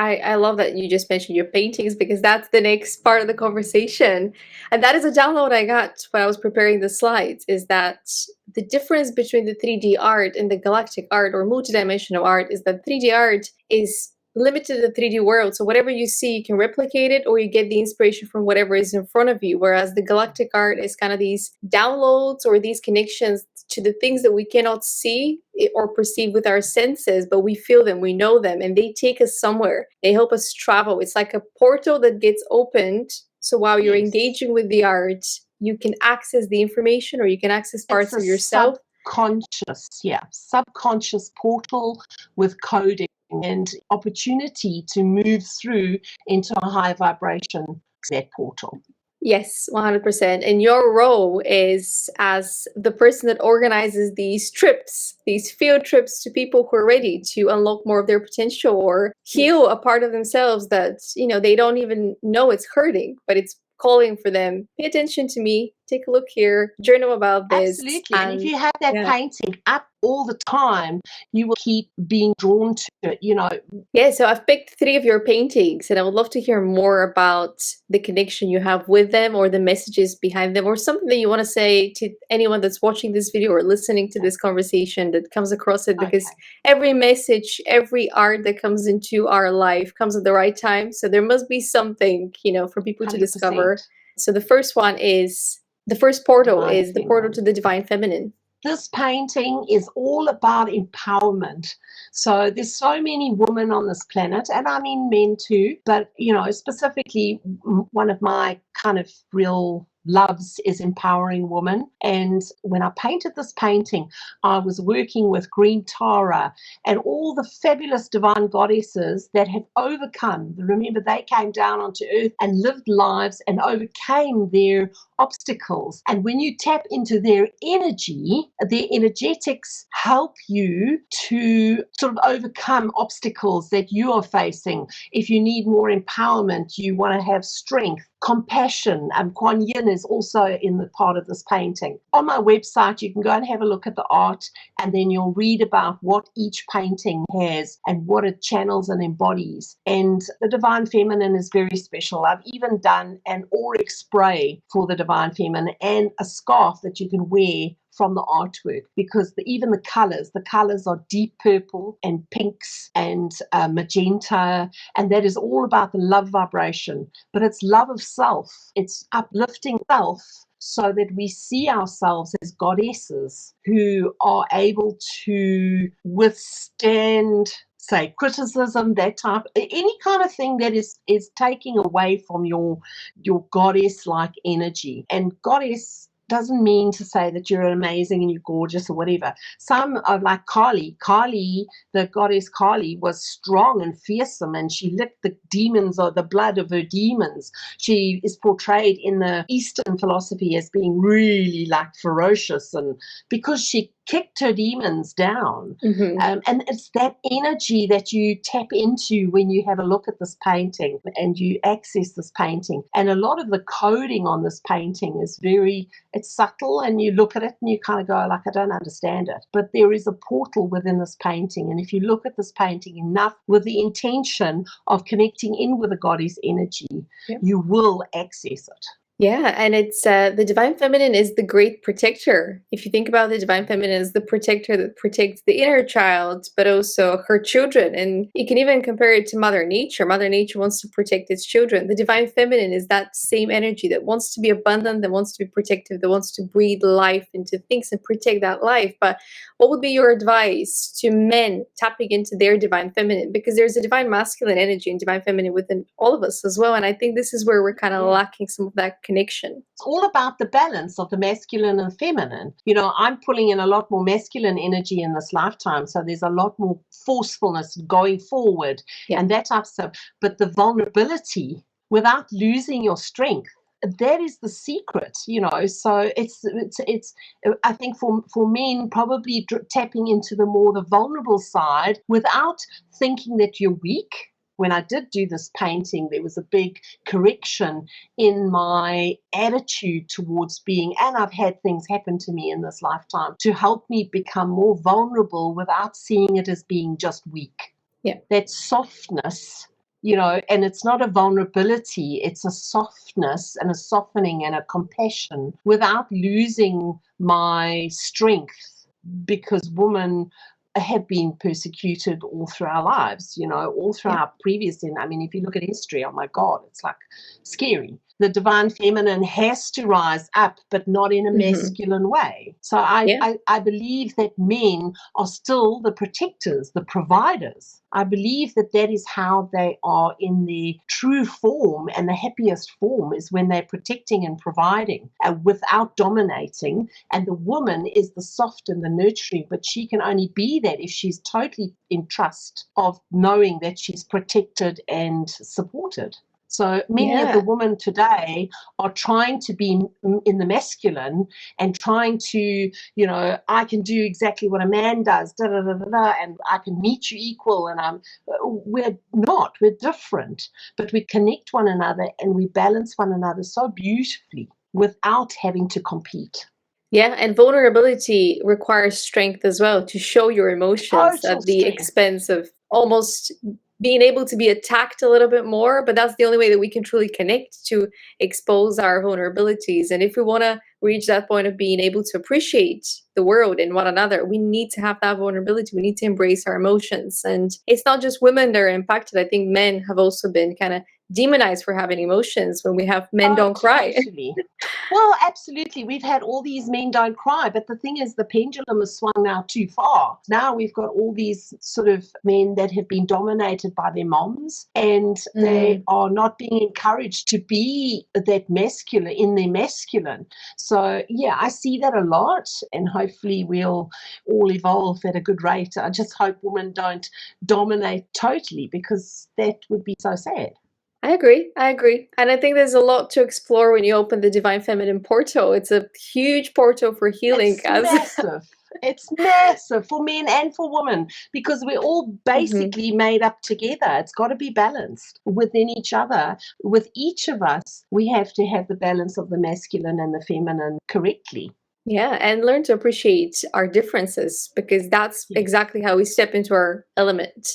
I love that you just mentioned your paintings, because that's the next part of the conversation. And that is a download I got when I was preparing the slides, is that the difference between the 3D art and the galactic art or multidimensional art is that 3D art is limited to the 3D world. So whatever you see, you can replicate it, or you get the inspiration from whatever is in front of you. Whereas the galactic art is kind of these downloads or these connections to the things that we cannot see or perceive with our senses, but we feel them, we know them, and they take us somewhere. They help us travel. It's like a portal that gets opened. So while you're engaging with the art, you can access the information, or you can access parts of yourself. Subconscious portal with coding and opportunity to move through into a high vibration, that portal. Yes, 100%. And your role is as the person that organizes these trips, these field trips to people who are ready to unlock more of their potential or heal a part of themselves that, they don't even know it's hurting, but it's calling for them. Pay attention to me. Take a look here. Journal about this. Absolutely. And if you have that painting up all the time, you will keep being drawn to it, Yeah, so I've picked 3 of your paintings, and I would love to hear more about the connection you have with them, or the messages behind them, or something that you want to say to anyone that's watching this video or listening to this conversation that comes across it, because every message, every art that comes into our life comes at the right time. So there must be something, for people 100%. To discover. So the first one is, the first portal is the portal to the Divine Feminine. This painting is all about empowerment. So there's so many women on this planet, and I mean men too, but, specifically one of my kind of real loves is empowering women. And when I painted this painting, I was working with Green Tara and all the fabulous divine goddesses that have overcome. Remember, they came down onto earth and lived lives and overcame their obstacles. And when you tap into their energy, their energetics help you to sort of overcome obstacles that you are facing. If you need more empowerment, you want to have strength, compassion. Kuan Yin is also in the part of this painting. On my website, you can go and have a look at the art, and then you'll read about what each painting has and what it channels and embodies. And the Divine Feminine is very special. I've even done an auric spray for the Divine Feminine and a scarf that you can wear from the artwork, because even the colors are deep purple and pinks and magenta, and that is all about the love vibration. But it's love of self, it's uplifting self, so that we see ourselves as goddesses who are able to withstand, say, criticism, that type, any kind of thing that is taking away from your goddess-like energy. And goddess doesn't mean to say that you're amazing and you're gorgeous or whatever. Some are like Kali. Kali, the goddess Kali, was strong and fearsome, and she licked the demons or the blood of her demons. She is portrayed in the Eastern philosophy as being really like ferocious, and because she kicked her demons down. And it's that energy that you tap into when you have a look at this painting and you access this painting. And a lot of the coding on this painting is it's subtle, and you look at it and you kind of go like, I don't understand it. But there is a portal within this painting. And if you look at this painting enough with the intention of connecting in with the goddess energy, you will access it. Yeah, and it's the Divine Feminine is the great protector. If you think about the Divine Feminine as the protector that protects the inner child, but also her children. And you can even compare it to Mother Nature. Mother Nature wants to protect its children. The Divine Feminine is that same energy that wants to be abundant, that wants to be protective, that wants to breathe life into things and protect that life. But what would be your advice to men tapping into their Divine Feminine? Because there's a Divine Masculine energy and Divine Feminine within all of us as well. And I think this is where we're kind of lacking some of that connection. It's all about the balance of the masculine and feminine. I'm pulling in a lot more masculine energy in this lifetime, so there's a lot more forcefulness going forward and that type of stuff. But the vulnerability without losing your strength, that is the secret, So it's I think for men, probably tapping into the more the vulnerable side without thinking that you're weak. When I did do this painting, there was a big correction in my attitude towards being, and I've had things happen to me in this lifetime to help me become more vulnerable without seeing it as being just weak. Yeah. That softness and it's not a vulnerability, it's a softness and a softening and a compassion without losing my strength, because women have been persecuted all through our lives, all through Yeah. our previous, I mean, if you look at history, oh my God, it's like scary. The divine feminine has to rise up, but not in a masculine way. So I believe that men are still the protectors, the providers. I believe that that is how they are in the true form, and the happiest form is when they're protecting and providing without dominating. And the woman is the soft and the nurturing, but she can only be that if she's totally in trust of knowing that she's protected and supported. So many of the women today are trying to be in the masculine and trying to, I can do exactly what a man does, and I can meet you equal. And we're not, we're different, but we connect one another and we balance one another so beautifully without having to compete. Yeah, and vulnerability requires strength as well, to show your emotions Total at the strength. expense of almost being able to be attacked a little bit more. But that's the only way that we can truly connect, to expose our vulnerabilities. And if we want to reach that point of being able to appreciate the world and one another, we need to have that vulnerability. We need to embrace our emotions. And it's not just women that are impacted. I think men have also been kind of demonized for having emotions, when we have men don't cry. Totally. Well, absolutely. We've had all these men don't cry, but the thing is, the pendulum has swung now too far. Now we've got all these sort of men that have been dominated by their moms, and they are not being encouraged to be that masculine in their masculine. So, yeah, I see that a lot, and hopefully we'll all evolve at a good rate. I just hope women don't dominate totally, because that would be so sad. I agree. And I think there's a lot to explore when you open the Divine Feminine portal. It's a huge portal for healing. It's massive. It's massive for men and for women, because we're all basically made up together. It's got to be balanced within each other. With each of us, we have to have the balance of the masculine and the feminine correctly. Yeah, and learn to appreciate our differences, because that's exactly how we step into our element.